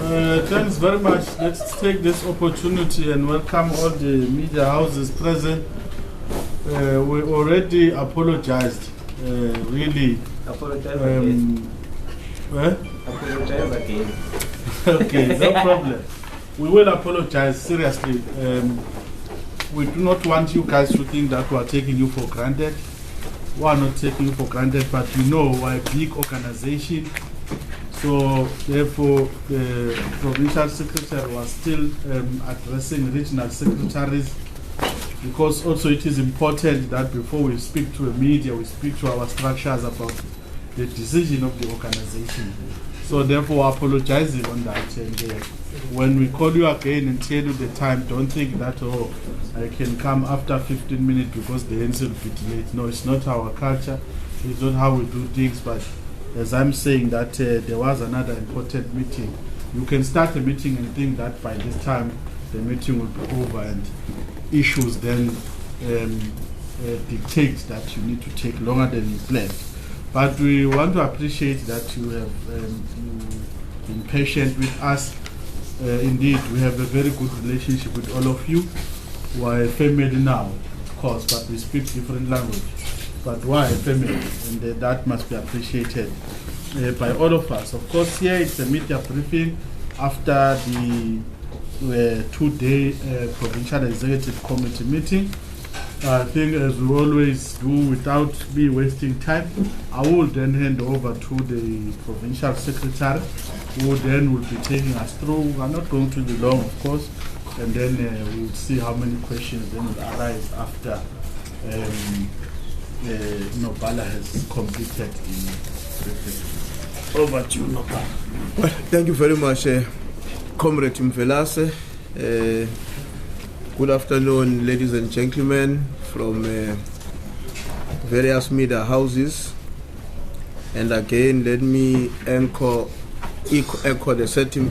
Thanks very much. Let's take this opportunity and welcome all the media houses present. We already apologized, really. Apologize again. Apologize again. Okay, no problem. We will apologize, seriously. We do not want you guys to think that we are taking you for granted. We are not taking you for granted, but you know we're a big organization. So therefore, the provincial secretary was still addressing regional secretaries, because also it is important that before we speak to the media, we speak to our structures about the decision of the organization. So therefore, apologizing on that. And when we call you again and tell you the time, don't think that, oh, I can come after 15 minutes because the ANC will be delayed. No, it's not our culture. It's not how we do things. But as I'm saying that there was another important meeting. You can start a meeting and think that by this time the meeting will be over, and issues then dictate that you need to take longer than you planned. But we want to appreciate that you have been patient with us. Indeed, we have a very good relationship with all of you. We are a family now, of course, but we speak different language. But we are a family, and that must be appreciated by all of us. Of course, here it's a media briefing after the 2-day Provincial Executive Committee meeting. I think, as we always do, without me wasting time, I will then hand over to the Provincial Secretary, who then will be taking us through. We are not going to be long, of course, and then we will see how many questions then will arise after Nobala has completed the briefing. Over to you, Nobala. Well, thank you very much, Comrade Mvelase. Good afternoon, ladies and gentlemen from various media houses. And again, let me echo the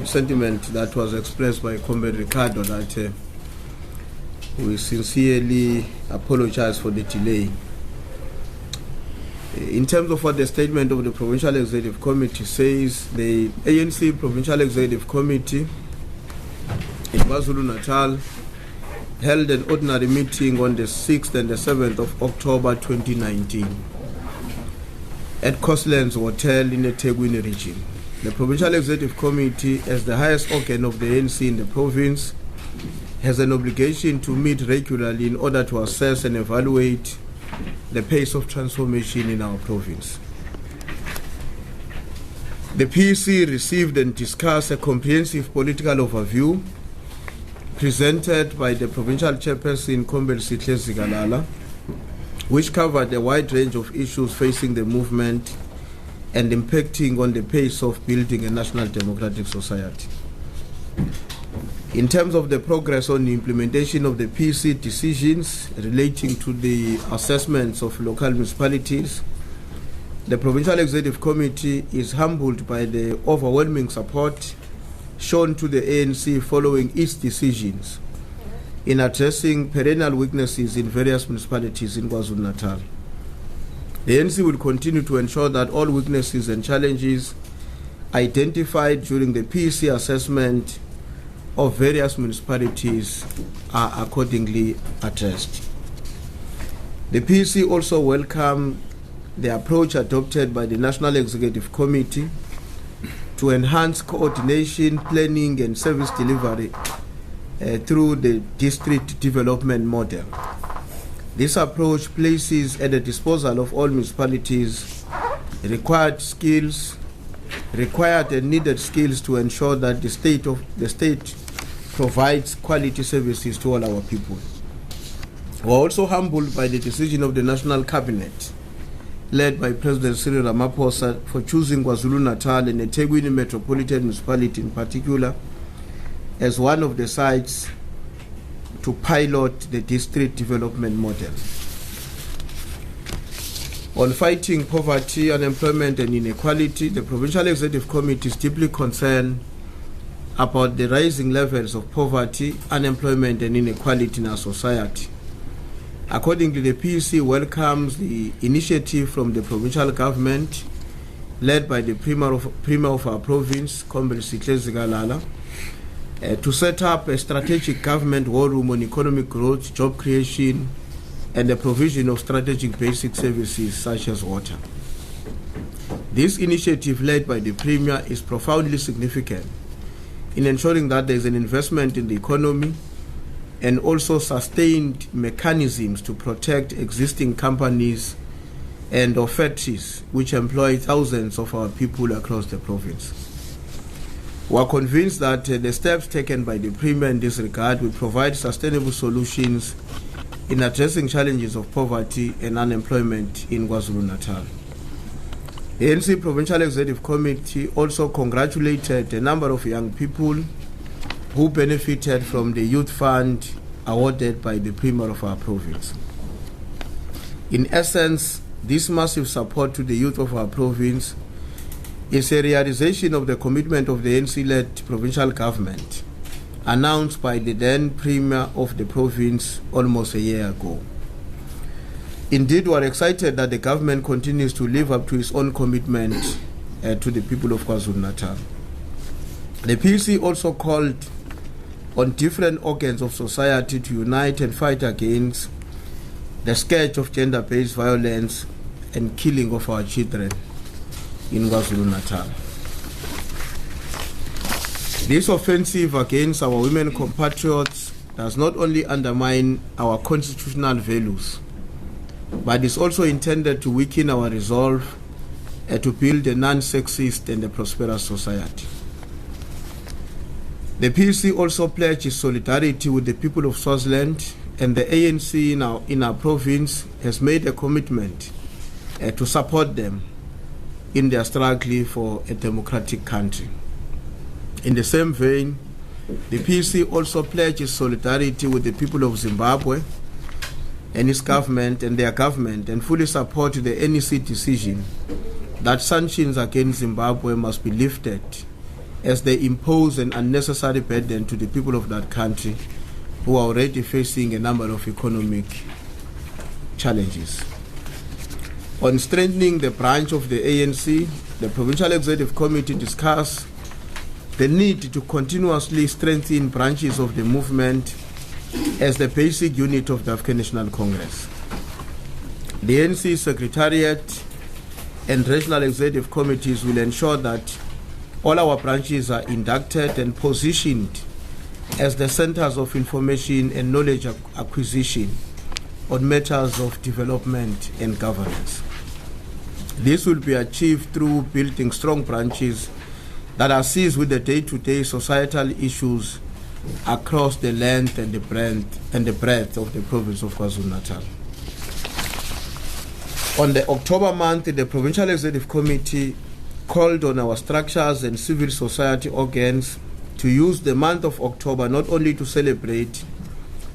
sentiment that was expressed by Comrade Ricardo, that we sincerely apologize for the delay. In terms of what the statement of the Provincial Executive Committee says, the ANC Provincial Executive Committee in KwaZulu Natal held an ordinary meeting on the 6th and the 7th of October 2019 at Coastlands Hotel in the eThekwini region. The Provincial Executive Committee, as the highest organ of the ANC in the province, has an obligation to meet regularly in order to assess and evaluate the pace of transformation in our province. The PEC received and discussed a comprehensive political overview presented by the Provincial Chairperson Kombel Sihle Zikalala, which covered a wide range of issues facing the movement and impacting on the pace of building a national democratic society. In terms of the progress on the implementation of the PEC decisions relating to the assessments of local municipalities, the Provincial Executive Committee is humbled by the overwhelming support shown to the ANC following its decisions in addressing perennial weaknesses in various municipalities in KwaZulu Natal. The ANC will continue to ensure that all weaknesses and challenges identified during the PEC assessment of various municipalities are accordingly addressed. The PEC also welcomed the approach adopted by the National Executive Committee to enhance coordination, planning and service delivery through the district development model. This approach places at the disposal of all municipalities required and needed skills to ensure that the state provides quality services to all our people. We are also humbled by the decision of the National Cabinet, led by President Cyril Ramaphosa, for choosing KwaZulu Natal and the eThekwini Metropolitan Municipality in particular as one of the sites to pilot the district development model. On fighting poverty, unemployment and inequality, the Provincial Executive Committee is deeply concerned about the rising levels of poverty, unemployment and inequality in our society. Accordingly, the PEC welcomes the initiative from the provincial government led by the Premier of our province, Comrade Zandile Gumede, to set up a strategic government war room on economic growth, job creation, and the provision of strategic basic services such as water. This initiative led by the Premier is profoundly significant in ensuring that there is an investment in the economy and also sustained mechanisms to protect existing companies and factories which employ thousands of our people across the province. We are convinced that the steps taken by the Premier in this regard will provide sustainable solutions in addressing challenges of poverty and unemployment in KwaZulu Natal. The ANC Provincial Executive Committee also congratulated a number of young people who benefited from the youth fund awarded by the Premier of our province. In essence, this massive support to the youth of our province is a realization of the commitment of the ANC-led provincial government announced by the then Premier of the province almost a year ago. Indeed, we are excited that the government continues to live up to its own commitment to the people of KwaZulu Natal. The PEC also called on different organs of society to unite and fight against the scourge of gender-based violence and killing of our children in KwaZulu Natal. This offensive against our women compatriots does not only undermine our constitutional values, but is also intended to weaken our resolve to build a non-sexist and a prosperous society. The PEC also pledges solidarity with the people of Swaziland, and the ANC in our province has made a commitment to support them in their struggle for a democratic country. In the same vein, the PEC also pledges solidarity with the people of Zimbabwe and its government and their government, and fully support the NEC decision that sanctions against Zimbabwe must be lifted as they impose an unnecessary burden to the people of that country who are already facing a number of economic challenges. On strengthening the branch of the ANC, the Provincial Executive Committee discussed the need to continuously strengthen branches of the movement as the basic unit of the African National Congress. The ANC Secretariat and Regional Executive Committees will ensure that all our branches are inducted and positioned as the centers of information and knowledge acquisition on matters of development and governance. This will be achieved through building strong branches that are seized with the day-to-day societal issues across the length and the breadth of the province of KwaZulu Natal. On the October month, the Provincial Executive Committee called on our structures and civil society organs to use the month of October not only to celebrate,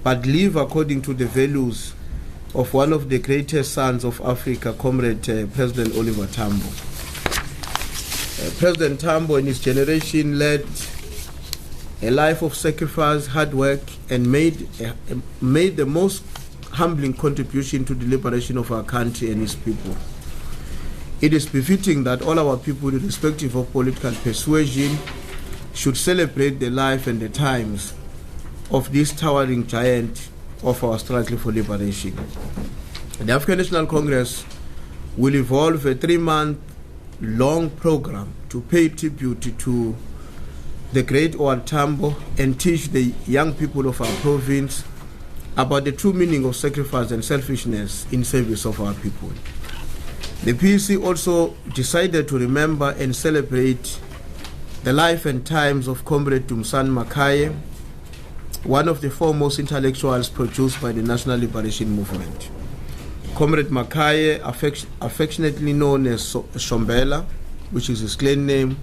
but live according to the values of one of the greatest sons of Africa, Comrade President Oliver Tambo. President Tambo and his generation led a life of sacrifice, hard work, and made the most humbling contribution to the liberation of our country and its people. It is befitting that all our people, irrespective of political persuasion, should celebrate the life and the times of this towering giant of our struggle for liberation. The African National Congress will evolve a 3-month-long program to pay tribute to the great old Tambo and teach the young people of our province about the true meaning of sacrifice and selfishness in service of our people. The PEC also decided to remember and celebrate the life and times of Comrade Dumsan Makaye, one of the foremost intellectuals produced by the National Liberation Movement. Comrade Makaye, affectionately known as Shombela, which is his clan name,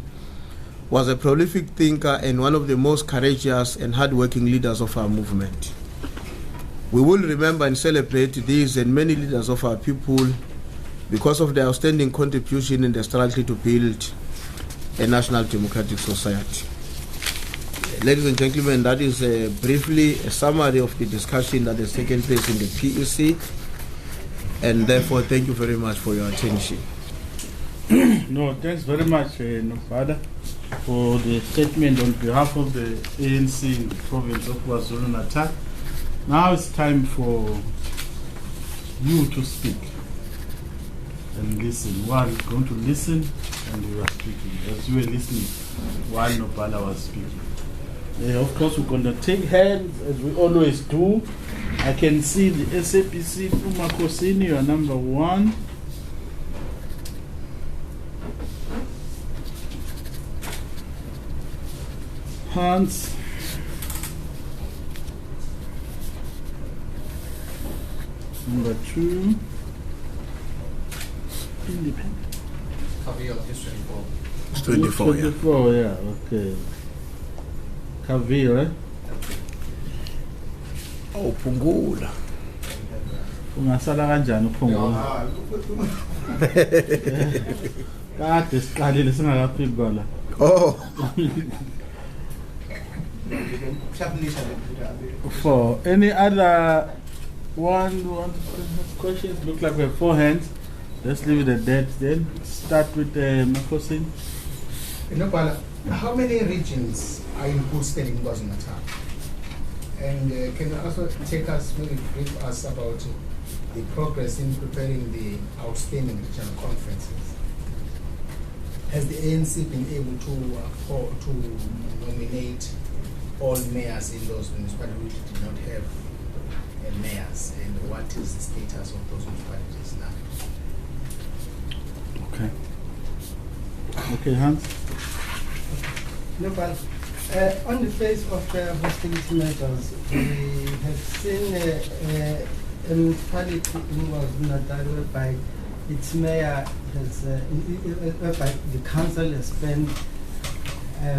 was a prolific thinker and one of the most courageous and hardworking leaders of our movement. We will remember and celebrate these and many leaders of our people because of their outstanding contribution in the struggle to build a national democratic society. Ladies and gentlemen, that is briefly a summary of the discussion that has taken place in the PEC, and therefore thank you very much for your attention. No, thanks very much, Nofada, for the statement on behalf of the ANC in the province of KwaZulu Natal. Now it's time for you to speak and listen. One is going to listen and you are speaking, as you were listening while Nopala was speaking. Of course, we're going to take hands, as we always do. I can see the SABC, Umakosini, you are number 1. Hans. Number 2. Independent. Kavil is 24. It's 24, yeah. 24, yeah, okay. Kavil, eh? Oh, Pungula. Ungasala kanjani uphungula? Kade siqalile singakafiki kwala. Oh. For any other one questions? Look like we have 4 hands. Let's leave it at that then. Start with Makosin. Nopala, how many regions are in good standing in KwaZulu Natal? And can you also take us, maybe brief us about the progress in preparing the outstanding regional conferences? Has the ANC been able to nominate all mayors in those municipalities which did not have mayors, and what is the status of those municipalities now? Okay. Okay, Hans. No, but on the face of hostility measures, we have seen a municipality in KwaZulu Natal whereby its mayor has, whereby the council has spent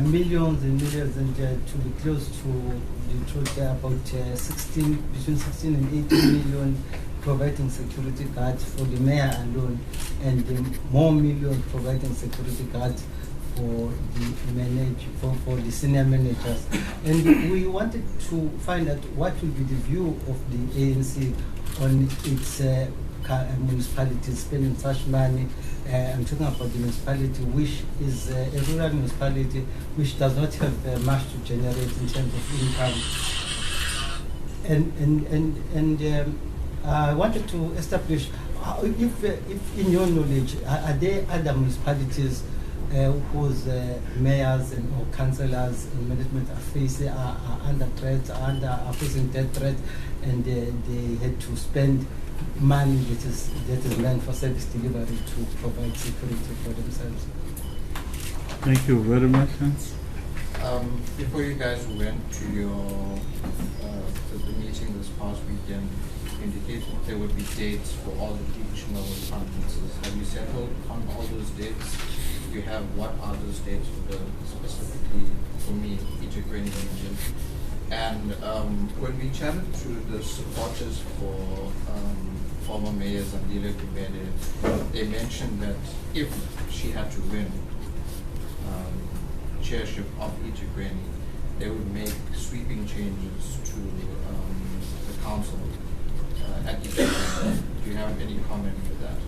millions and millions, and to be close to the truth, about between 16 and 18 million providing security guards for the mayor alone, and more millions providing security guards for the senior managers. And we wanted to find out what will be the view of the ANC on its municipalities spending such money. I'm talking about the municipality which is a rural municipality which does not have much to generate in terms of income. And I wanted to establish if in your knowledge, are there other municipalities whose mayors or councillors and management are under threat, are facing death threat, and they had to spend money that is meant for service delivery to provide security for themselves? Thank you very much, Hans. Before you guys went to your the meeting this past weekend, you indicated there would be dates for all the regional conferences. Have you settled on all those dates? Do you have what are those dates for the specifically for me, eThekwini region? And when we chatted to the supporters for former Mayor Zandile Gumede, they mentioned that if she had to win chairship of eThekwini, they would make sweeping changes to the council at eThekwini. Do you have any comment for that?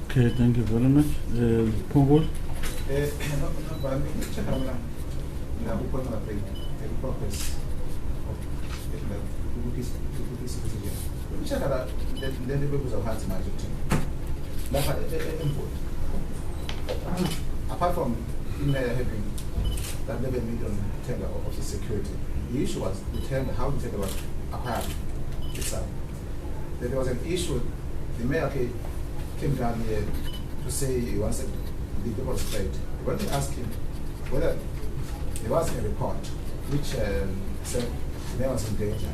Okay, thank you very much. Pongol? Progress of apart from having that 11 million tender of the security, the issue was the tender, how the tender was acquired itself. There was an issue, the mayor came down here to say he wanted the people straight. When they asked him whether there was a report which said the mayor was in danger,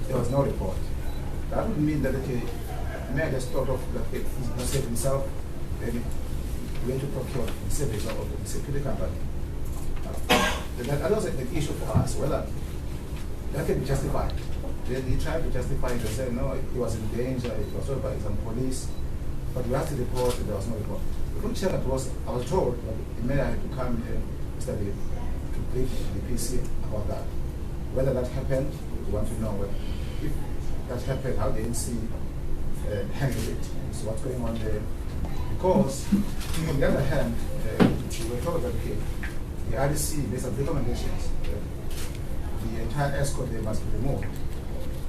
there was no report. That would mean that the mayor just thought of that he not save himself, then he went to procure the service of the security company. That was an issue for us, whether that can be justified. Then he tried to justify it and say, no, he was in danger, it was over by some police, but we asked the report and there was no report. The good challenge was, I was told that the mayor had to come here yesterday to brief the PC about that. Whether that happened, we want to know if that happened, how the ANC handled it. So what's going on there, the Because, on the other hand, we were told that, okay, the RDC, based on recommendations, the entire escort there must be removed.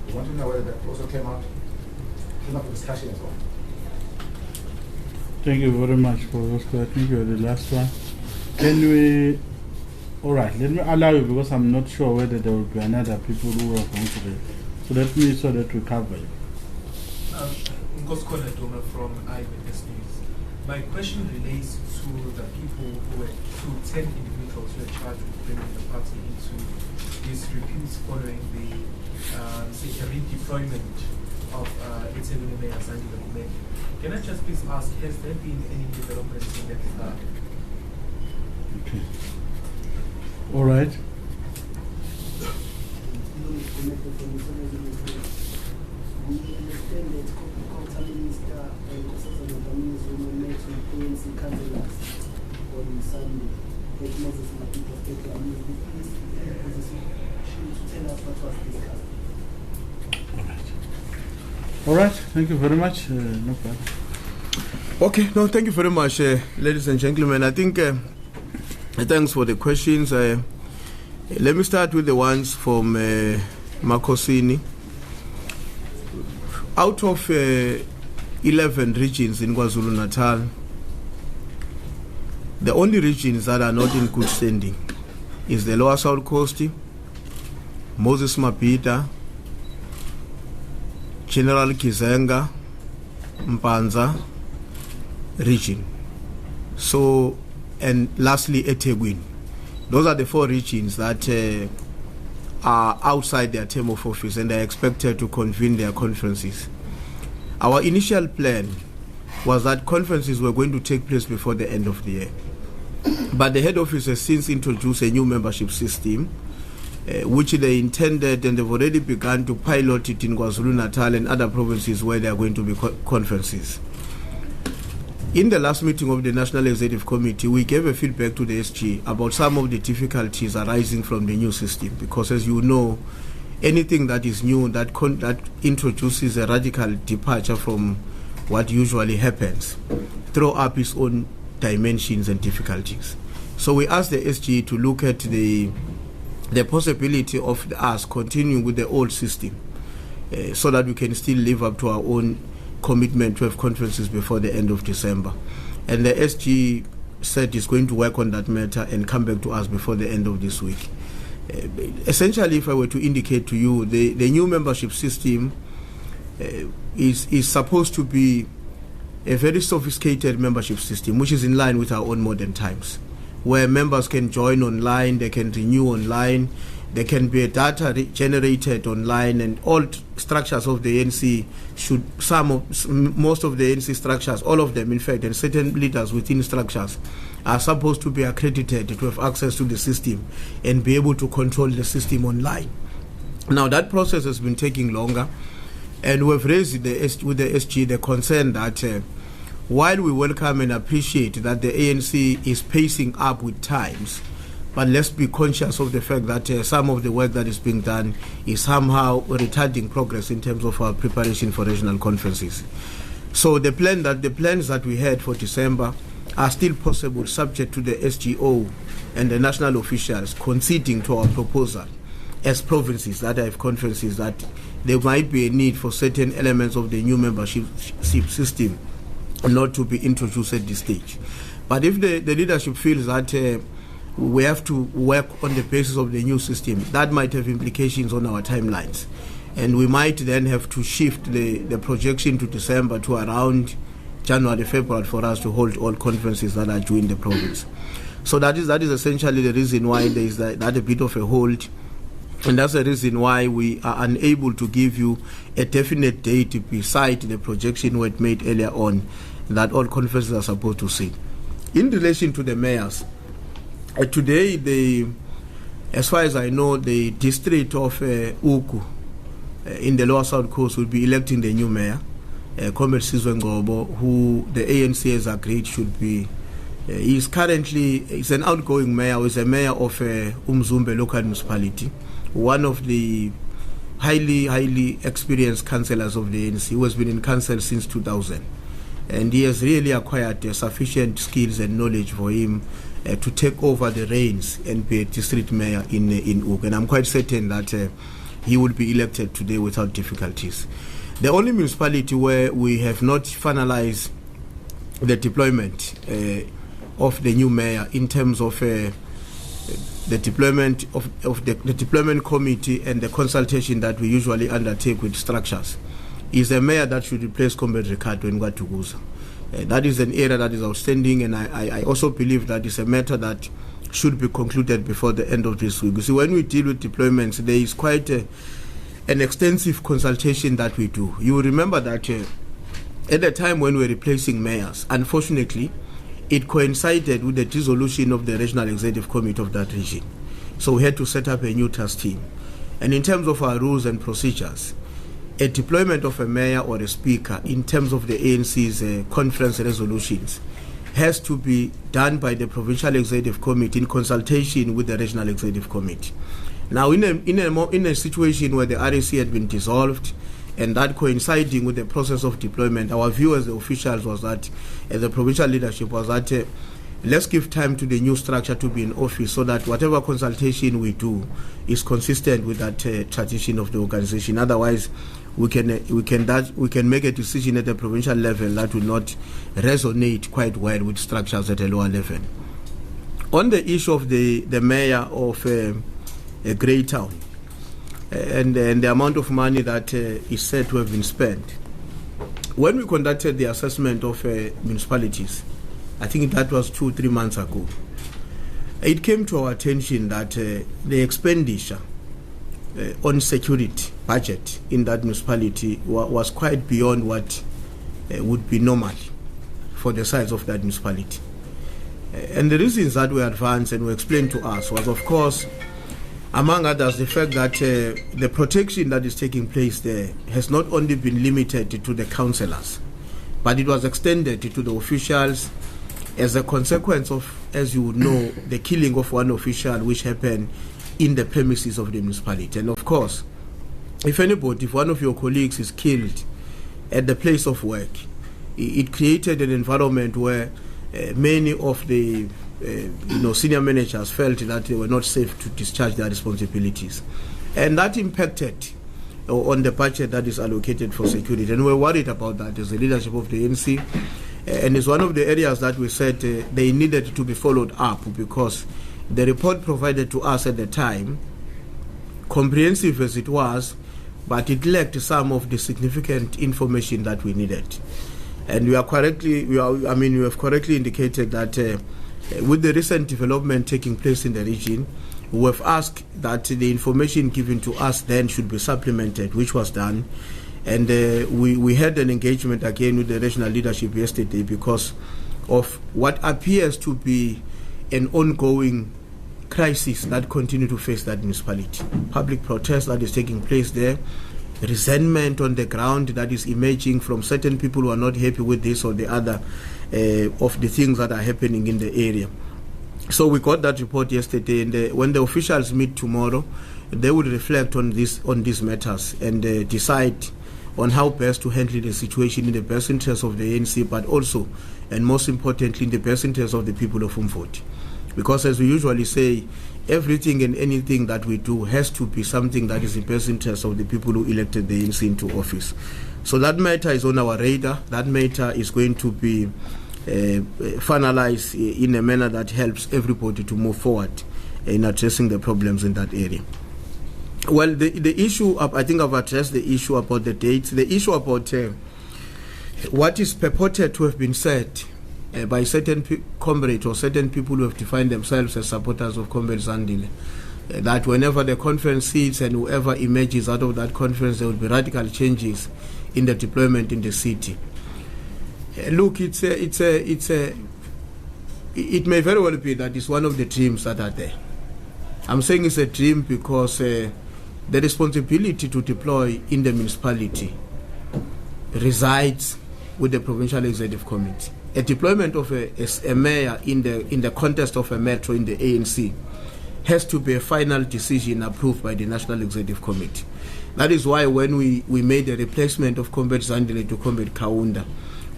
We want to know whether that also came up for discussion as well. Thank you very much for those questions. I think you're the last one. Can we... All right, let me allow you because I'm not sure whether there will be another people who are going to be. So let me so that we cover you. Ngoskona Doma from Eyewitness News. My question relates to the people who were, to 10 individuals who were charged with bringing the party into these reputes following the redeployment of eThekwini Mayor Zandile Gumede. Can I just please ask, has there been any developments in that regard? Okay. All right. We understand that Culture Minister met with ANC councillors on Sunday. That Moses Mapito stated to tell us what was discussed. All right. Thank you very much. No problem. Okay, no, thank you very much, ladies and gentlemen. I think thanks for the questions. Let me start with the ones from Makosini. Out of 11 regions in KwaZulu Natal, the only regions that are not in good standing is the Lower South Coast, Moses Mapita, General Kizenga, Mpanza region. So, and lastly, eThekwini. Those are the 4 regions that are outside their term of office and are expected to convene their conferences. Our initial plan was that conferences were going to take place before the end of the year. But the head office has since introduced a new membership system, which they intended, and they've already begun to pilot it in KwaZulu Natal and other provinces where there are going to be conferences. In the last meeting of the National Executive Committee, we gave a feedback to the SG about some of the difficulties arising from the new system, because as you know, anything that is new, that introduces a radical departure from what usually happens, throw up its own dimensions and difficulties. So we asked the SG to look at the possibility of us continuing with the old system, so that we can still live up to our own commitment to have conferences before the end of December. And the SG said it's going to work on that matter and come back to us before the end of this week. Essentially, if I were to indicate to you, the new membership system is supposed to be a very sophisticated membership system, which is in line with our own modern times, where members can join online, they can renew online, there can be data generated online, and all structures of the ANC most of the ANC structures, all of them in fact, and certain leaders within structures are supposed to be accredited to have access to the system and be able to control the system online. Now that process has been taking longer, and we've raised with the SG the concern that while we welcome and appreciate that the ANC is pacing up with times, but let's be conscious of the fact that some of the work that is being done is somehow retarding progress in terms of our preparation for regional conferences. So the plans that we had for December are still possible, subject to the SGO and the national officials conceding to our proposal as provinces that have conferences, that there might be a need for certain elements of the new membership system not to be introduced at this stage. But if the leadership feels that we have to work on the basis of the new system, that might have implications on our timelines, and we might then have to shift the projection to December to around January, February for us to hold all conferences that are due in the province. So that is essentially the reason why there is that a bit of a hold, and that's the reason why we are unable to give you a definite date beside the projection we had made earlier on that all conferences are supposed to sit. In relation to the mayors, today, as far as I know, the district of Uku in the Lower South Coast will be electing the new mayor, Comrade Sizwe Ngobo, who the ANC has agreed should be. He's an outgoing mayor, who is a mayor of Umzumbe local municipality, one of the highly experienced councillors of the ANC, who has been in council since 2000. and he has really acquired sufficient skills and knowledge for him to take over the reins and be a district mayor in Uk. And I'm quite certain that he will be elected today without difficulties. The only municipality where we have not finalized the deployment of the new mayor in terms of the deployment of the deployment committee and the consultation that we usually undertake with structures is a mayor that should replace Comrade Ricardo in Ngwatuguza. That is an area that is outstanding, and I also believe that is a matter that should be concluded before the end of this week. You see, when we deal with deployments, there is quite an extensive consultation that we do. You will remember that at the time when we were replacing mayors, unfortunately, it coincided with the dissolution of the Regional Executive Committee of that region. So we had to set up a new task team. And in terms of our rules and procedures, a deployment of a mayor or a speaker in terms of the ANC's conference resolutions has to be done by the Provincial Executive Committee in consultation with the Regional Executive Committee. Now, in a situation where the RAC had been dissolved and that coinciding with the process of deployment, our view as the officials was that, as the provincial leadership was that, let's give time to the new structure to be in office so that whatever consultation we do is consistent with that tradition of the organization. Otherwise, we can make a decision at the provincial level that will not resonate quite well with structures at a lower level. On the issue of the mayor of a great town and the amount of money that is said to have been spent, when we conducted the assessment of municipalities, I think that was 2-3 months ago, it came to our attention that the expenditure on security budget in that municipality was quite beyond what would be normal for the size of that municipality. And the reasons that were advanced and were explained to us was, of course, among others, the fact that the protection that is taking place there has not only been limited to the councillors, but it was extended to the officials as a consequence of, as you would know, the killing of one official which happened in the premises of the municipality. And of course, if one of your colleagues is killed at the place of work, it created an environment where many of the senior managers felt that they were not safe to discharge their responsibilities. And that impacted on the budget that is allocated for security. And we're worried about that as the leadership of the ANC. And it's one of the areas that we said they needed to be followed up, because the report provided to us at the time, comprehensive as it was, but it lacked some of the significant information that we needed. And you have correctly indicated that with the recent development taking place in the region, we have asked that the information given to us then should be supplemented, which was done. And we had an engagement again with the regional leadership yesterday because of what appears to be an ongoing crisis that continue to face that municipality. Public protest that is taking place there, resentment on the ground that is emerging from certain people who are not happy with this or the other of the things that are happening in the area. So we got that report yesterday, and when the officials meet tomorrow, they will reflect on these matters and decide on how best to handle the situation in the best interest of the ANC, but also, and most importantly, in the best interest of the people of Umfoti. Because as we usually say, everything and anything that we do has to be something that is in the best interest of the people who elected the ANC into office. So that matter is on our radar. That matter is going to be finalized in a manner that helps everybody to move forward in addressing the problems in that area. Well, the issue, I think I've addressed the issue about the dates. The issue about what is purported to have been said by certain comrades or certain people who have defined themselves as supporters of Comrade Zandile, that whenever the conference sits and whoever emerges out of that conference, there will be radical changes in the deployment in the city. Look, it may very well be that it's one of the dreams that are there. I'm saying it's a dream because the responsibility to deploy in the municipality resides with the Provincial Executive Committee. A deployment of a mayor in the context of a metro in the ANC has to be a final decision approved by the National Executive Committee. That is why when we made a replacement of Comrade Zandile to Comrade Kaunda,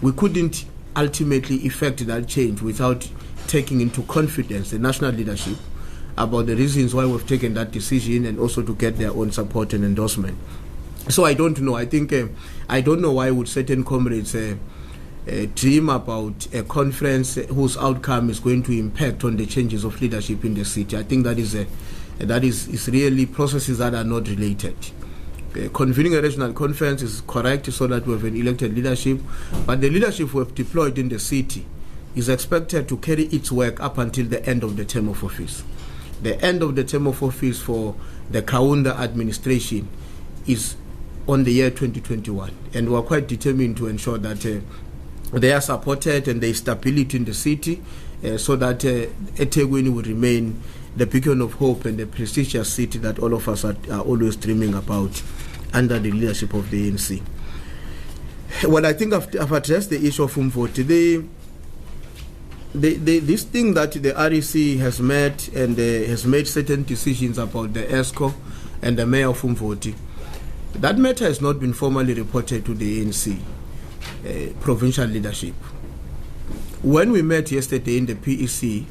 we couldn't ultimately effect that change without taking into confidence the national leadership about the reasons why we've taken that decision, and also to get their own support and endorsement. So I don't know. I think I don't know why would certain comrades dream about a conference whose outcome is going to impact on the changes of leadership in the city. I think that is really processes that are not related. Convening a regional conference is correct so that we have an elected leadership, but the leadership we have deployed in the city is expected to carry its work up until the end of the term of office. The end of the term of office for the Kaunda administration is on the year 2021, and we are quite determined to ensure that they are supported and there is stability in the city, so that eThekwini will remain the beacon of hope and the prestigious city that all of us are always dreaming about under the leadership of the ANC. Well, I think I've addressed the issue of Umvoti. This thing that the REC has met and has made certain decisions about the ESCO and the mayor of Umvoti, that matter has not been formally reported to the ANC provincial leadership. When we met yesterday in the PEC,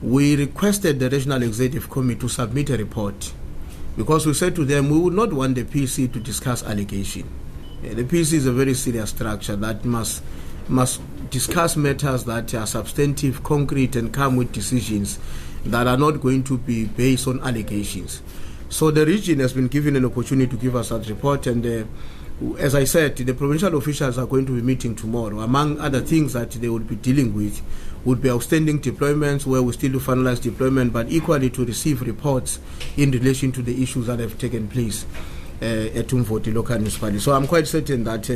we requested the Regional Executive Committee to submit a report, because we said to them we would not want the PEC to discuss allegation. The PEC is a very serious structure that must discuss matters that are substantive, concrete, and come with decisions that are not going to be based on allegations. So the region has been given an opportunity to give us that report, and as I said, the provincial officials are going to be meeting tomorrow. Among other things that they will be dealing with would be outstanding deployments, where we still do finalize deployment, but equally to receive reports in relation to the issues that have taken place at Umvoti local municipality. So I'm quite certain that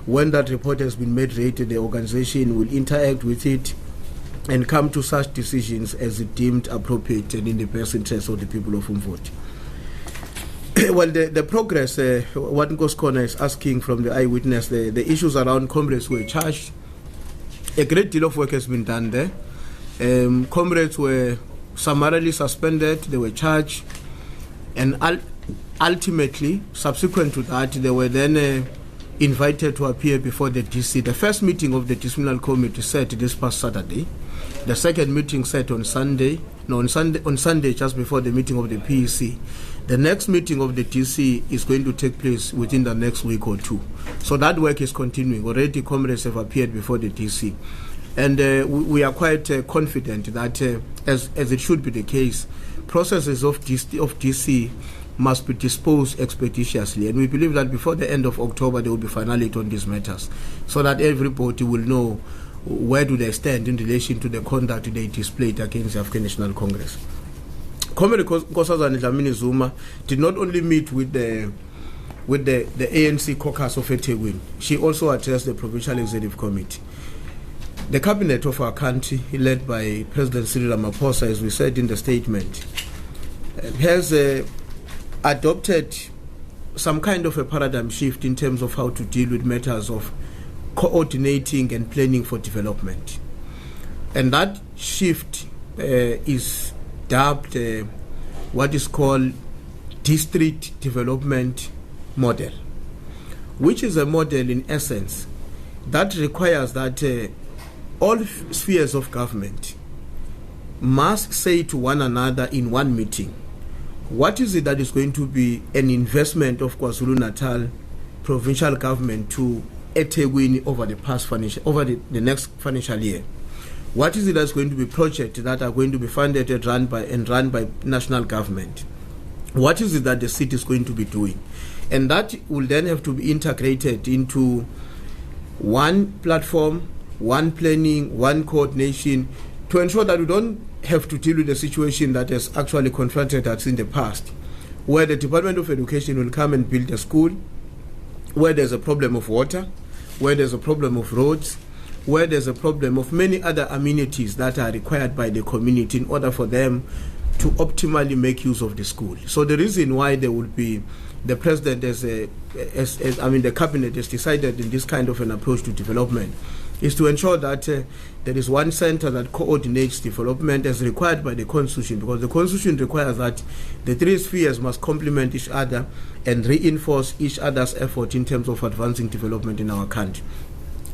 when that report has been made ready, the organization will interact with it and come to such decisions as it deemed appropriate and in the best interest of the people of Umvoti. Well, the progress, what Nkoskhona is asking from the eyewitness, the issues around comrades who were charged, a great deal of work has been done there. Comrades were summarily suspended, they were charged, and ultimately, subsequent to that, they were then invited to appear before the DC. The first meeting of the disciplinary committee set this past Saturday. The second meeting set on Sunday just before the meeting of the PEC. The next meeting of the DC is going to take place within the next week or two. So that work is continuing. Already comrades have appeared before the DC. And we are quite confident that, as it should be the case, processes of DC must be disposed expeditiously. And we believe that before the end of October, there will be finality on these matters, so that everybody will know where do they stand in relation to the conduct they displayed against the African National Congress. Comrade Nkosazana Dlamini Zuma did not only meet with the ANC caucus of eThekwini, she also addressed the Provincial Executive Committee. The cabinet of our country, led by President Cyril Ramaphosa, as we said in the statement, has adopted some kind of a paradigm shift in terms of how to deal with matters of coordinating and planning for development. And that shift is dubbed what is called district development model, which is a model in essence that requires that all spheres of government must say to one another in one meeting, what is it that is going to be an investment of KwaZulu Natal provincial government to eThekwini over the next financial year? What is it that's going to be projects that are going to be funded and run by national government? What is it that the city is going to be doing? And that will then have to be integrated into one platform, one planning, one coordination, to ensure that we don't have to deal with a situation that has actually confronted us in the past, where the Department of Education will come and build a school, where there's a problem of water, where there's a problem of roads, where there's a problem of many other amenities that are required by the community in order for them to optimally make use of the school. So the reason why there will be the president the cabinet has decided in this kind of an approach to development is to ensure that there is one center that coordinates development as required by the Constitution, because the Constitution requires that the three spheres must complement each other and reinforce each other's effort in terms of advancing development in our country.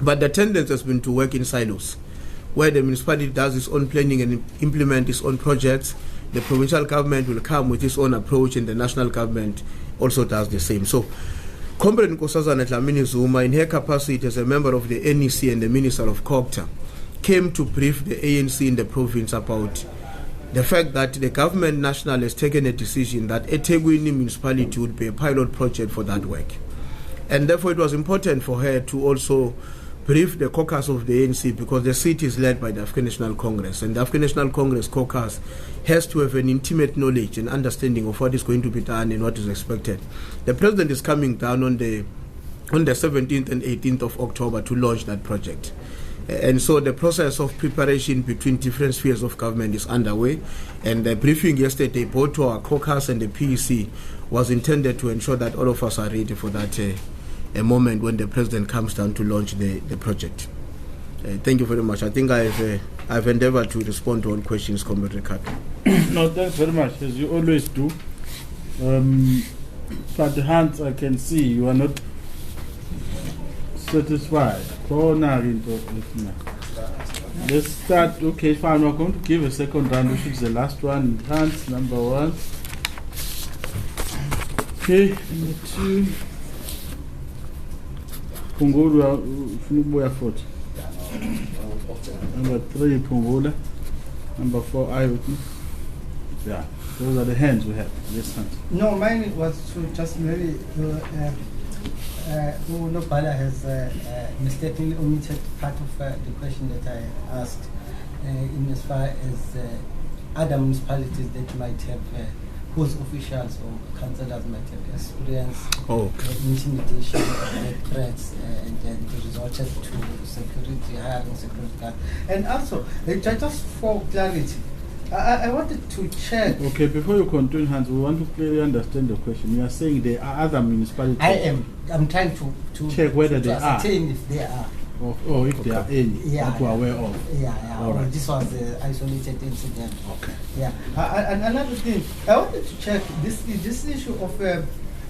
But the tendency has been to work in silos, where the municipality does its own planning and implement its own projects. The provincial government will come with its own approach, and the national government also does the same. So, Comrade Nkosazana Dlamini Zuma, in her capacity as a member of the NEC and the Minister of Culture, came to brief the ANC in the province about the fact that the government national has taken a decision that eThekwini municipality would be a pilot project for that work. And therefore it was important for her to also brief the caucus of the ANC, because the seat is led by the African National Congress, and the African National Congress caucus has to have an intimate knowledge and understanding of what is going to be done and what is expected. The president is coming down on the 17th and 18th of October to launch that project. And so the process of preparation between different spheres of government is underway, and the briefing yesterday both to our caucus and the PEC was intended to ensure that all of us are ready for that a moment when the president comes down to launch the project. Thank you very much. I think I've endeavored to respond to all questions, Comrade Ricardo. No, thanks very much, as you always do. But Hans, I can see you are not satisfied. Let's start. Okay, fine. We're going to give a second round, which is the last one. Hans, number one. Okay, number two. Pungula, number three, Pungula. Number four, Eyewitness. Yeah, those are the hands we have. Yes, Hans. No, mine was to just maybe Nobala has mistakenly omitted part of the question that I asked in as far as other municipalities that might have whose officials or councillors might have experienced intimidation, threats, and then resorted to security, hiring security guards. And also, just for clarity, I wanted to check. Okay, before you continue, Hans, we want to clearly understand the question. You are saying there are other municipalities. I'm trying to check whether they are. If they are. Or if there are any that we are aware of. Yeah. All right. This was an isolated incident. Okay. Yeah. And another thing, I wanted to check this issue of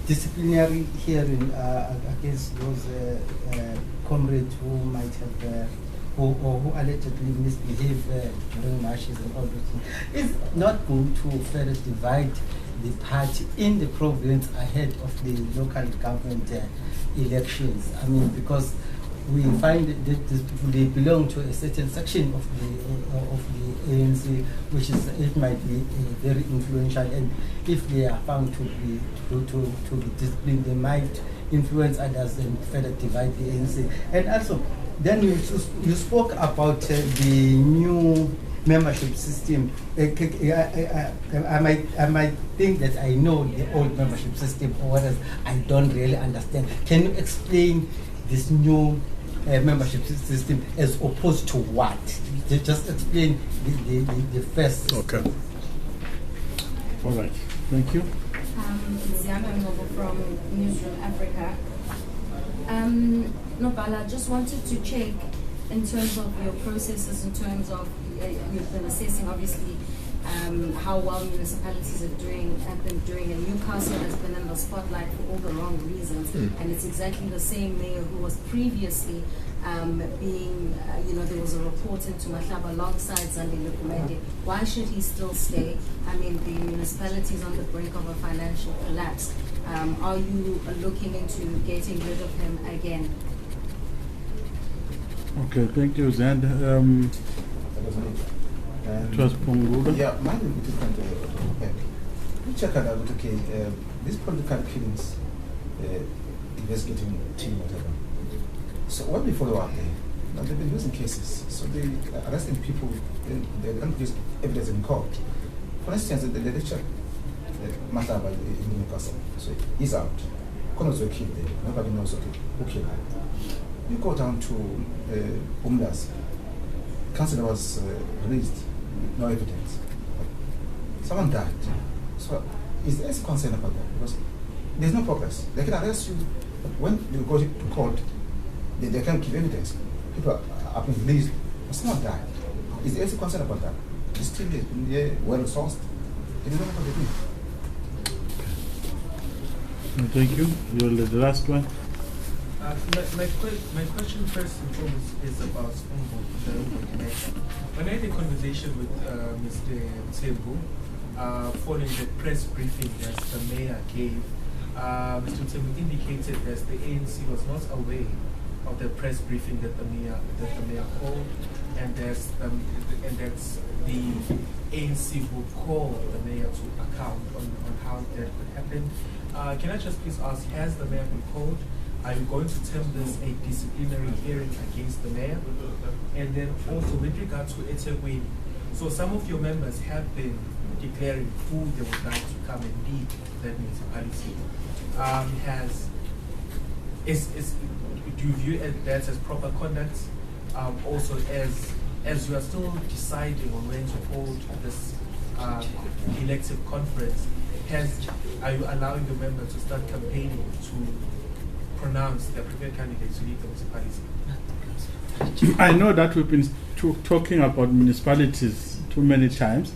disciplinary hearing against those comrades who might have who allegedly misbehave during marches and all those things. Is not going to further divide the party in the province ahead of the local government elections. I mean, because we find that these people, they belong to a certain section of the ANC, which is, it might be very influential, and if they are found to be disciplined, they might influence others and further divide the ANC. And also, then you spoke about the new membership system. I might think that I know the old membership system, or whereas I don't really understand. Can you explain this new membership system as opposed to what? Just explain the first. Okay. All right. Thank you. Ziana Noble from Newsroom Africa. Nobala, just wanted to check in terms of your processes, in terms of you've been assessing obviously how well municipalities have been doing, and Newcastle has been in the spotlight for all the wrong reasons, and it's exactly the same mayor who was previously being, there was a report into Mahlaba alongside Zandile Gumede. Why should he still stay? I mean, the municipality is on the brink of a financial collapse. Are you looking into getting rid of him again? Okay, thank you, Zand. It was Pungula. Yeah, mine will be different. We check out that, okay, these political killings, investigating team, whatever. So what we follow up there, now they've been using cases. So they are arresting people, they don't use evidence in court. For instance, the lecture, Mahlaba in Newcastle, so he's out. Connors were killed there. Nobody knows who killed him. You go down to Umlas. Councillor was released, no evidence. Someone died. So is there any concern about that? Because there's no progress. They can arrest you, but when you go to court, they can't give evidence. People are being released, but someone died. Is there any concern about that? It's still well resourced. They don't know what they do. Thank you. You're the last one. My question first and foremost is about the matter. When I had a conversation with Mr. Tambo following the press briefing that the mayor gave, Mr. Tambo indicated that the ANC was not aware of the press briefing that the mayor called, and that the ANC will call the mayor to account on how that could happen. Can I just please ask, has the mayor been called? Are you going to term this a disciplinary hearing against the mayor? And then also with regard to eThekwini, so some of your members have been declaring who they would like to come and lead that municipality. Do you view that as proper conduct? Also, as you are still deciding on when to hold this elective conference, are you allowing the members to start campaigning to pronounce their preferred candidates to lead the municipality? I know that we've been talking about municipalities too many times.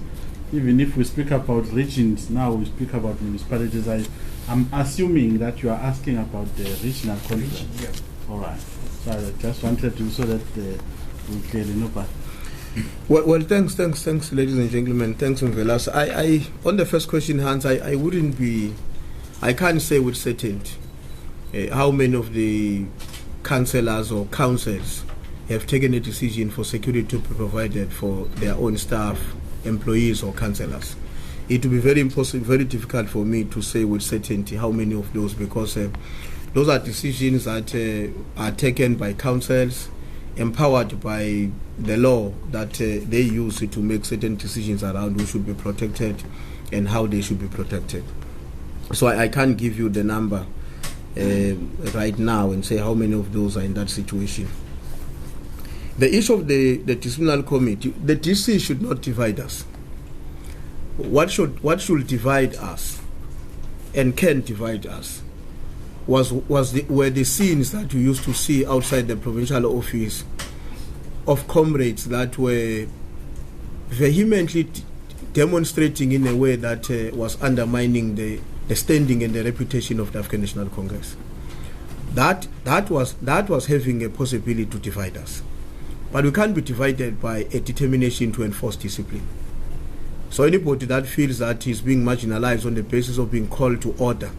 Even if we speak about regions, now we speak about municipalities. I'm assuming that you are asking about the regional conference. Yeah. All right. So I just wanted to so that we clearly know. But Well, thanks, ladies and gentlemen. Thanks, Mvelas. I on the first question, Hans, I can't say with certainty how many of the councillors or councils have taken a decision for security to be provided for their own staff, employees, or councillors. It will be very difficult for me to say with certainty how many of those, because those are decisions that are taken by councils, empowered by the law that they use to make certain decisions around who should be protected and how they should be protected. So I can't give you the number right now and say how many of those are in that situation. The issue of the disciplinary committee, the DC should not divide us. What should divide us and can divide us were the scenes that we used to see outside the provincial office of comrades that were vehemently demonstrating in a way that was undermining the standing and the reputation of the African National Congress. That was having a possibility to divide us. But we can't be divided by a determination to enforce discipline. So anybody that feels that he's being marginalized on the basis of being called to order,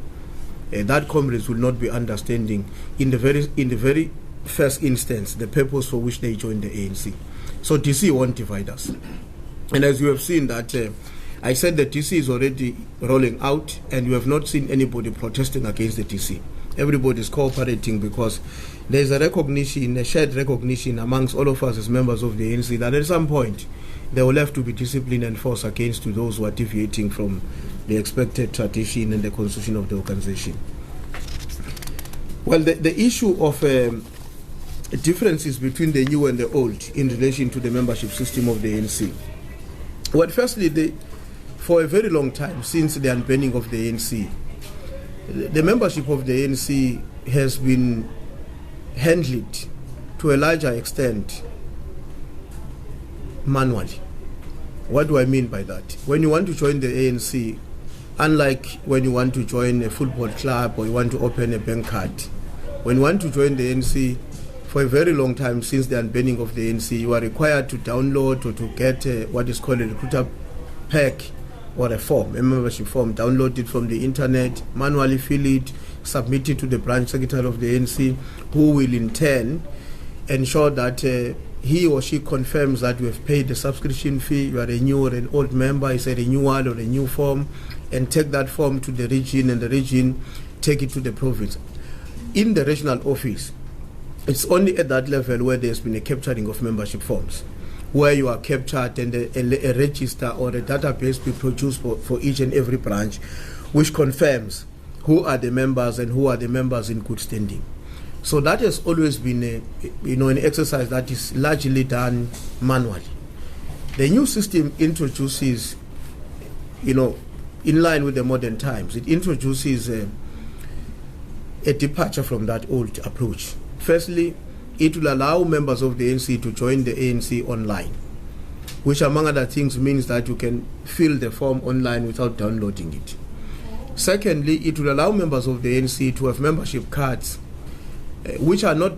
that comrades will not be understanding in the very first instance the purpose for which they joined the ANC. So DC won't divide us. And as you have seen that I said the DC is already rolling out, and you have not seen anybody protesting against the DC. Everybody is cooperating because there is a shared recognition amongst all of us as members of the ANC that at some point there will have to be discipline and force against those who are deviating from the expected tradition and the constitution of the organization. Well, the issue of differences between the new and the old in relation to the membership system of the ANC. Well, firstly, for a very long time, since the unbanning of the ANC, the membership of the ANC has been handled to a larger extent manually. What do I mean by that? When you want to join the ANC, unlike when you want to join a football club or you want to open a bank card, when you want to join the ANC, for a very long time since the unbanning of the ANC, you are required to download or to get what is called a recruiter pack or a form, a membership form, download it from the internet, manually fill it, submit it to the branch secretary of the ANC, who will in turn ensure that he or she confirms that you have paid the subscription fee, you are a new or an old member, it's a renewal or a new form, and take that form to the region, and the region take it to the province. In the regional office, it's only at that level where there's been a capturing of membership forms, where you are captured and a register or a database be produced for each and every branch, which confirms who are the members and who are the members in good standing. So that has always been an exercise that is largely done manually. The new system introduces, in line with the modern times, it introduces a departure from that old approach. Firstly, it will allow members of the ANC to join the ANC online, which among other things means that you can fill the form online without downloading it. Secondly, it will allow members of the ANC to have membership cards which are not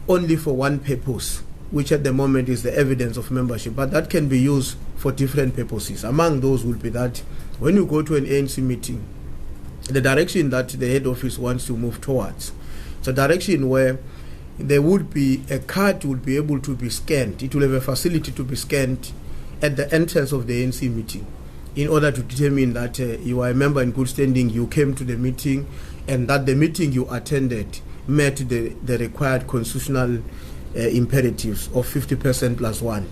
only for one purpose, which at the moment is the evidence of membership, but that can be used for different purposes. Among those would be that when you go to an ANC meeting, the direction that the head office wants to move towards, it's a direction where there would be a card would be able to be scanned. It will have a facility to be scanned at the entrance of the ANC meeting in order to determine that you are a member in good standing, you came to the meeting, and that the meeting you attended met the required constitutional imperatives of 50% plus one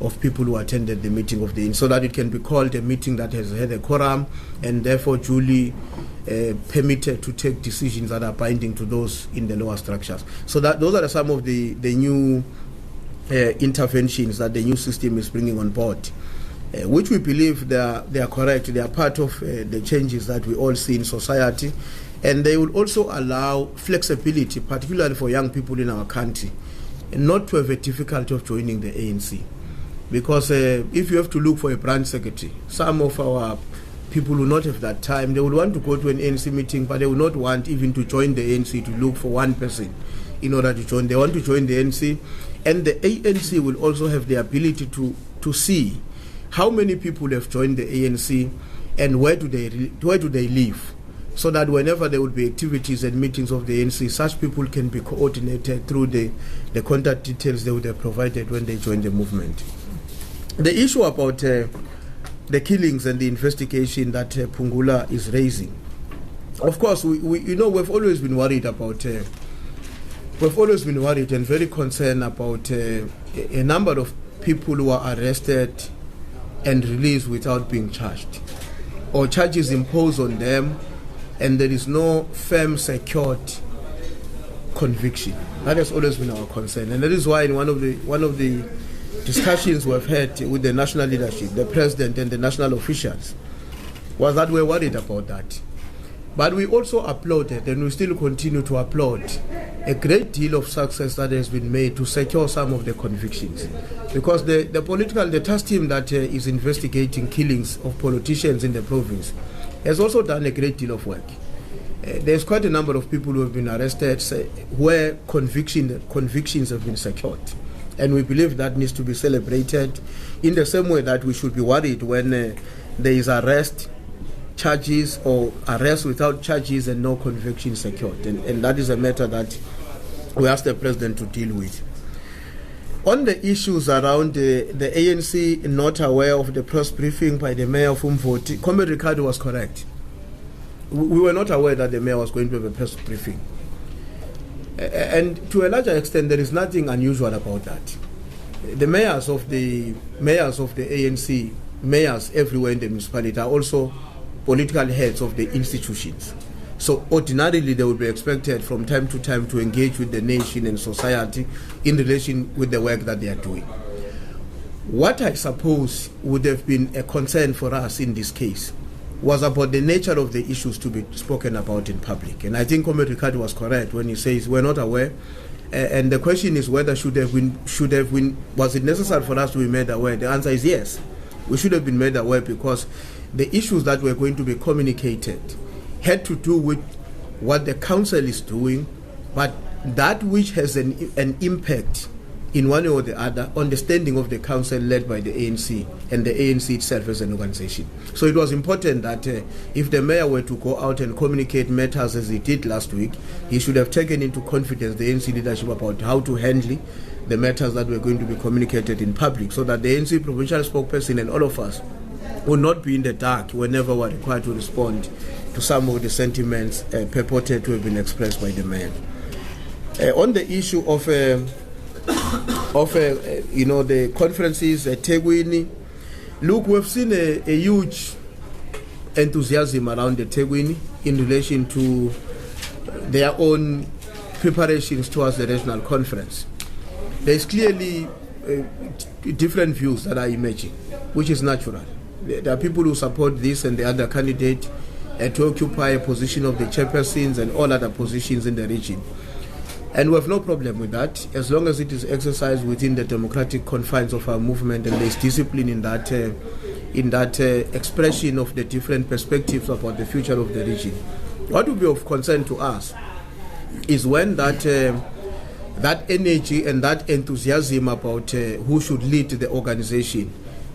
of people who attended the meeting of the ANC, so that it can be called a meeting that has had a quorum and therefore duly permitted to take decisions that are binding to those in the lower structures. So that those are some of the new interventions that the new system is bringing on board, which we believe they are correct. They are part of the changes that we all see in society, and they will also allow flexibility, particularly for young people in our country, not to have a difficulty of joining the ANC. Because if you have to look for a branch secretary, some of our people will not have that time. They will want to go to an ANC meeting, but they will not want even to join the ANC to look for one person in order to join. They want to join the ANC, and the ANC will also have the ability to see how many people have joined the ANC and where do they live, so that whenever there will be activities and meetings of the ANC, such people can be coordinated through the contact details they would have provided when they join the movement. The issue about the killings and the investigation that Pungula is raising, of course, we've always been worried about. We've always been worried and very concerned about a number of people who are arrested and released without being charged, or charges imposed on them, and there is no firm, secured conviction. That has always been our concern, and that is why in one of the discussions we've had with the national leadership, the president and the national officials, was that we're worried about that. But we also applauded, and we still continue to applaud, a great deal of success that has been made to secure some of the convictions. Because the task team that is investigating killings of politicians in the province has also done a great deal of work. There's quite a number of people who have been arrested where convictions have been secured. And we believe that needs to be celebrated in the same way that we should be worried when there is arrest, charges, or arrest without charges and no conviction secured. And that is a matter that we ask the president to deal with. On the issues around the ANC not aware of the press briefing by the mayor of Umvoti, Comrade Ricardo was correct. We were not aware that the mayor was going to have a press briefing. And to a larger extent, there is nothing unusual about that. The mayors of the ANC, mayors everywhere in the municipality, are also political heads of the institutions. So ordinarily, they would be expected from time to time to engage with the nation and society in relation with the work that they are doing. What I suppose would have been a concern for us in this case was about the nature of the issues to be spoken about in public. And I think Comrade Ricardo was correct when he says we're not aware. And the question is whether was it necessary for us to be made aware? The answer is yes. We should have been made aware, because the issues that were going to be communicated had to do with what the council is doing, but that which has an impact in one way or the other on the standing of the council led by the ANC and the ANC itself as an organization. So it was important that if the mayor were to go out and communicate matters as he did last week, he should have taken into confidence the ANC leadership about how to handle the matters that were going to be communicated in public, so that the ANC provincial spokesperson and all of us will not be in the dark whenever we're required to respond to some of the sentiments purported to have been expressed by the mayor. On the issue of the conferences at eThekwini, look, we've seen a huge enthusiasm around the eThekwini in relation to their own preparations towards the regional conference. There's clearly different views that are emerging, which is natural. There are people who support this and the other candidate to occupy a position of the chairpersons and all other positions in the region. And we have no problem with that, as long as it is exercised within the democratic confines of our movement, and there is discipline in that expression of the different perspectives about the future of the region. What will be of concern to us is when that that energy and that enthusiasm about who should lead the organization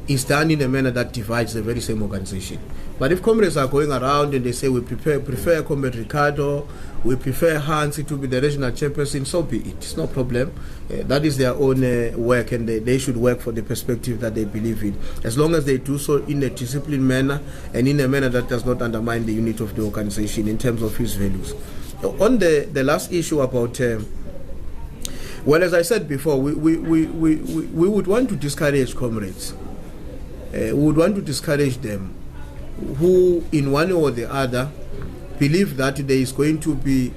is done in a manner that divides the very same organization. But if comrades are going around and they say we prefer Comrade Ricardo, we prefer Hans to be the regional chairperson, so be it. It's no problem. That is their own work, and they should work for the perspective that they believe in, as long as they do so in a disciplined manner and in a manner that does not undermine the unit of the organization in terms of his values. On the last issue about, well, as I said before, we would want to discourage comrades. We would want to discourage them who, in one way or the other, believe that there is going to be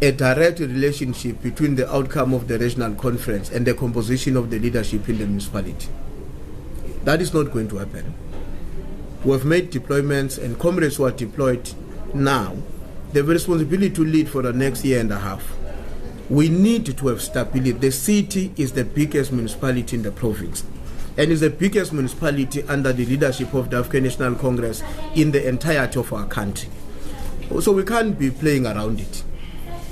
a direct relationship between the outcome of the regional conference and the composition of the leadership in the municipality. That is not going to happen. We have made deployments, and comrades who are deployed now, they have a responsibility to lead for the next year and a half. We need to have stability. The city is the biggest municipality in the province, and is the biggest municipality under the leadership of the African National Congress in the entirety of our country. So we can't be playing around it.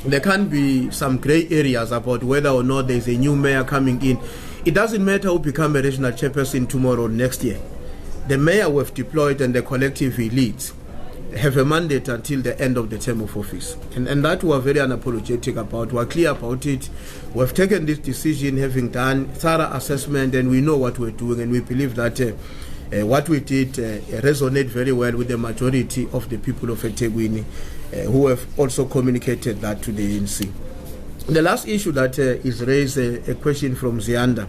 There can't be some grey areas about whether or not there's a new mayor coming in. It doesn't matter who become a regional chairperson tomorrow or next year. The mayor we've deployed and the collective he leads have a mandate until the end of the term of office. And that we are very unapologetic about. We are clear about it. We have taken this decision having done thorough assessment, and we know what we're doing, and we believe that what we did resonate very well with the majority of the people of eThekwini, who have also communicated that to the ANC. The last issue that is raised, a question from Zianda.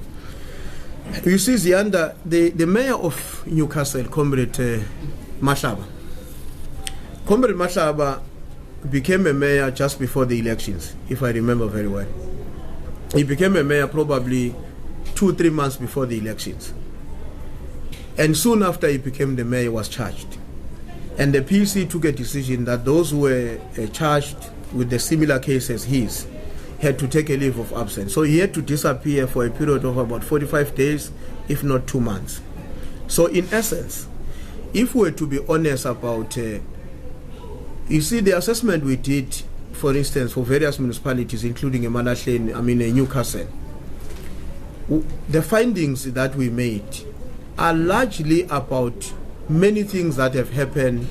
You see, Zianda, the mayor of Newcastle, Comrade Mashaba. Comrade Mashaba became a mayor just before the elections, if I remember very well. He became a mayor probably 2-3 months before the elections. And soon after he became the mayor, he was charged. And the PC took a decision that those who were charged with the similar case as his had to take a leave of absence. So he had to disappear for a period of about 45 days, if not 2 months. So in essence, if we were to be honest about, you see, the assessment we did, for instance, for various municipalities, including Newcastle, the findings that we made are largely about many things that have happened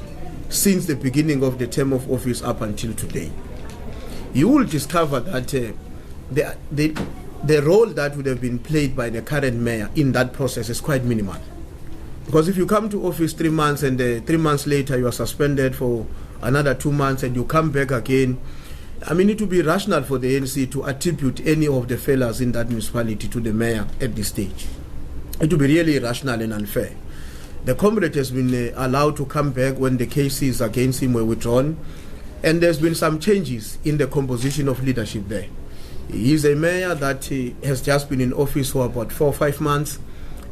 since the beginning of the term of office up until today. You will discover that the role that would have been played by the current mayor in that process is quite minimal. Because if you come to office 3 months and 3 months later you are suspended for another 2 months and you come back again, it would be rational for the ANC to attribute any of the failures in that municipality to the mayor at this stage. It would be really irrational and unfair. The comrade has been allowed to come back when the cases against him were withdrawn, and there's been some changes in the composition of leadership there. He is a mayor that has just been in office for about 4 or 5 months.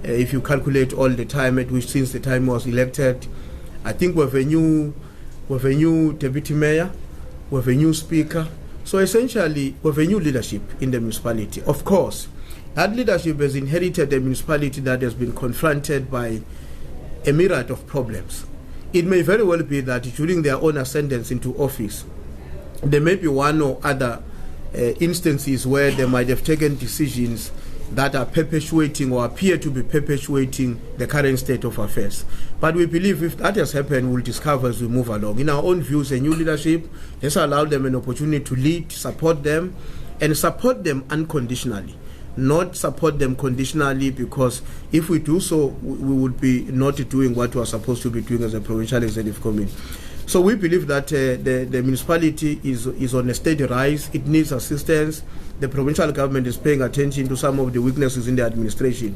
If you calculate all the time at which since the time he was elected, I think we have a new deputy mayor, we have a new speaker. So essentially, we have a new leadership in the municipality. Of course, that leadership has inherited a municipality that has been confronted by a myriad of problems. It may very well be that during their own ascendance into office, there may be one or other instances where they might have taken decisions that are perpetuating or appear to be perpetuating the current state of affairs. But we believe if that has happened, we'll discover as we move along. In our own views, a new leadership, let's allow them an opportunity to lead, support them, and support them unconditionally. Not support them conditionally, because if we do so, we would be not doing what we are supposed to be doing as a provincial executive committee. So we believe that the municipality is on a steady rise. It needs assistance. The provincial government is paying attention to some of the weaknesses in the administration.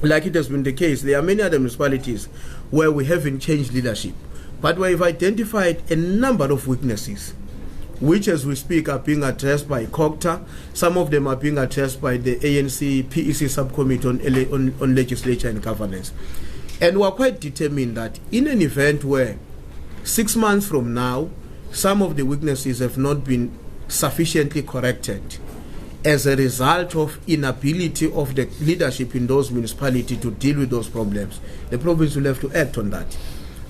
Like it has been the case, there are many other municipalities where we haven't changed leadership, but we've identified a number of weaknesses, which as we speak are being addressed by COGTA. Some of them are being addressed by the ANC PEC subcommittee on legislature and governance. And we are quite determined that in an event where 6 months from now, some of the weaknesses have not been sufficiently corrected as a result of inability of the leadership in those municipalities to deal with those problems, the province will have to act on that.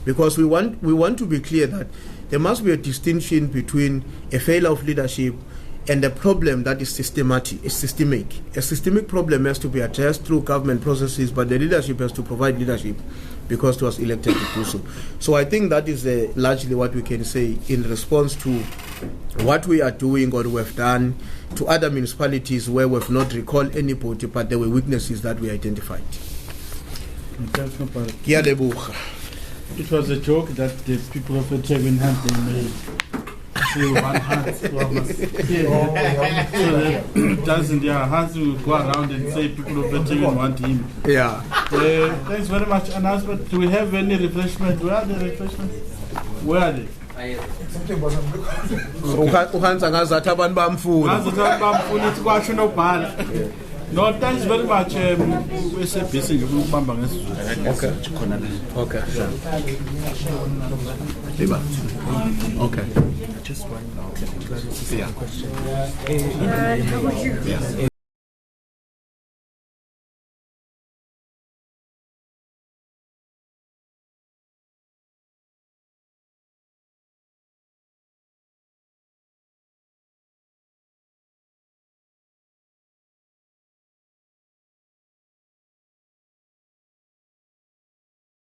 Because we want to be clear that there must be a distinction between a failure of leadership and a problem that is systemic. A systemic problem has to be addressed through government processes, but the leadership has to provide leadership because it was elected to do so. So I think that is largely what we can say in response to what we are doing or we have done to other municipalities where we have not recalled anybody, but there were weaknesses that we identified. It was a joke that the people of eThekwini had they made. So one hand, so that doesn't their hands will go around and say people of eThekwini want him. Yeah. Thanks very much. Announcement. Do we have any refreshment? Where are the refreshments? Where are they? No, thanks very much. SABC. Okay. Okay. Just one Yeah. question.